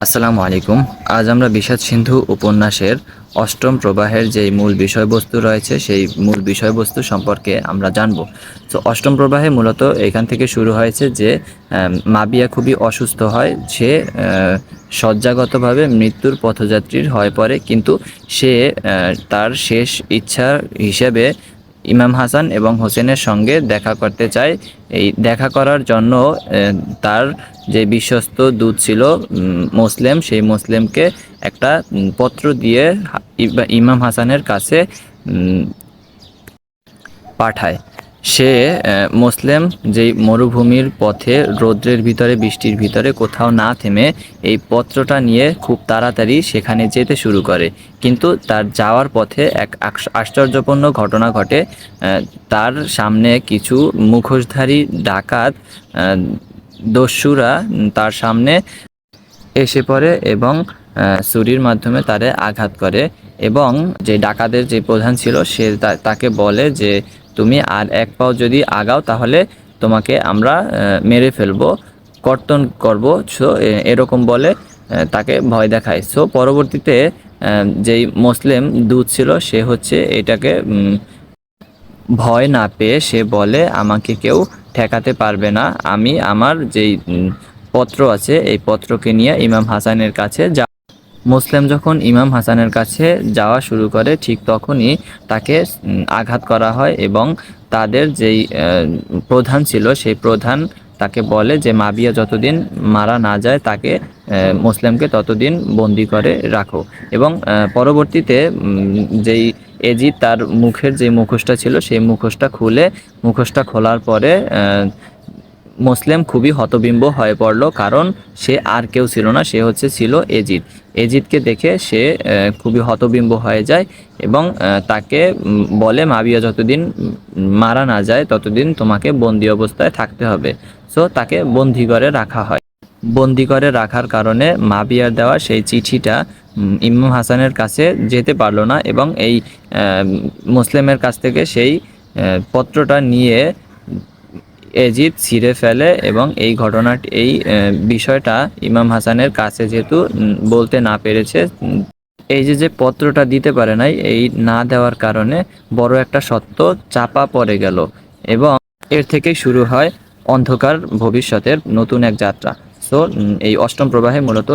আসসালামু আলাইকুম। আজ আমরা বিষাদ সিন্ধু উপন্যাসের অষ্টম প্রবাহের যেই মূল বিষয়বস্তু রয়েছে সেই মূল বিষয়বস্তু সম্পর্কে আমরা জানব। তো অষ্টম প্রবাহে মূলত এখান থেকে শুরু হয়েছে যে মাবিয়া খুবই অসুস্থ হয়, সে শয্যাগতভাবে মৃত্যুর পথযাত্রীর হয়ে পড়ে, কিন্তু সে তার শেষ ইচ্ছা হিসেবে ইমাম হাসান এবং হোসেনের সঙ্গে দেখা করতে চায়। এই দেখা করার জন্য তার যে বিশ্বস্ত দূত ছিল মুসলিম, সেই মুসলিমকে একটা পত্র দিয়ে ইমাম হাসানের কাছে পাঠায়। সে মুসলিম যেই মরুভূমির পথে রৌদ্রের ভিতরে বৃষ্টির ভিতরে কোথাও না থেমে এই পত্রটা নিয়ে খুব তাড়াতাড়ি সেখানে যেতে শুরু করে, কিন্তু তার যাওয়ার পথে এক আশ্চর্যপূর্ণ ঘটনা ঘটে। তার সামনে কিছু মুখোশধারী ডাকাত দস্যুরা তার সামনে এসে পড়ে এবং ছুরির মাধ্যমে তারে আঘাত করে। এবং যে ডাকাতের যে প্রধান ছিল সে তাকে বলে যে তুমি আর এক পাও যদি আগাও তাহলে তোমাকে আমরা মেরে ফেলবো, কর্তন করব। সো এরকম বলে তাকে ভয় দেখায়। সো পরবর্তীতে যেই মুসলিম দূত ছিল সে হচ্ছে এটাকে ভয় না পেয়ে সে বলে আমাকে কেউ ঠেকাতে পারবে না, আমি আমার যেই পত্র আছে এই পত্রকে নিয়ে ইমাম হাসানের কাছে মুসলিম যখন ইমাম হাসানের কাছে যাওয়া শুরু করে ঠিক তখনই তাকে আঘাত করা হয় এবং তাদের যেই প্রধান ছিল সেই প্রধান তাকে বলে যে মাবিয়া যতদিন মারা না যায় তাকে মুসলিমকে ততদিন বন্দি করে রাখো। এবং পরবর্তীতে যেই এজিদ তার মুখের যে মুখোশটা ছিল সেই মুখোশটা খোলার পরে মুসলিম খুবই হতবিম্ব হয়ে পড়ল, কারণ সে আর কেউ ছিল না, সে ছিল এজিদ। এজিদকে দেখে সে খুবই হতবিম্ব হয়ে যায় এবং তাকে বলে মাবিয়া যতদিন মারা না যায় ততদিন তোমাকে বন্দি অবস্থায় থাকতে হবে। সো তাকে বন্দি করে রাখা হয়। বন্দি করে রাখার কারণে মাবিয়ার দেওয়া সেই চিঠিটা ইমাম হাসানের কাছে যেতে পারলো না এবং এই মুসলিমের কাছ থেকে সেই পত্রটা নিয়ে এজিদ ছিঁড়ে ফেলে এবং এই বিষয়টা ইমাম হাসানের কাছে যেহেতু বলতে না পেরেছে, এই যে পত্রটা দিতে পারে নাই, এই না দেওয়ার কারণে বড় একটা সত্য চাপা পড়ে গেল এবং এর থেকেই শুরু হয় অন্ধকার ভবিষ্যতের নতুন এক যাত্রা। সো এই অষ্টম প্রবাহে মূলত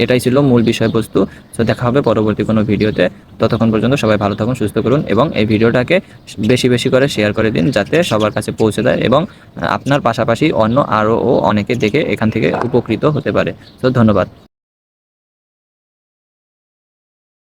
এটাই ছিল মূল বিষয়বস্তু। সো দেখা হবে পরবর্তী কোনো ভিডিওতে। ততক্ষণ পর্যন্ত সবাই ভালো থাকুন, সুস্থ করুন এবং এই ভিডিওটাকে বেশি বেশি করে শেয়ার করে দিন যাতে সবার কাছে পৌঁছে দেয় এবং আপনার পাশাপাশি অন্য আরও অনেকে দেখে এখান থেকে উপকৃত হতে পারে। সো ধন্যবাদ।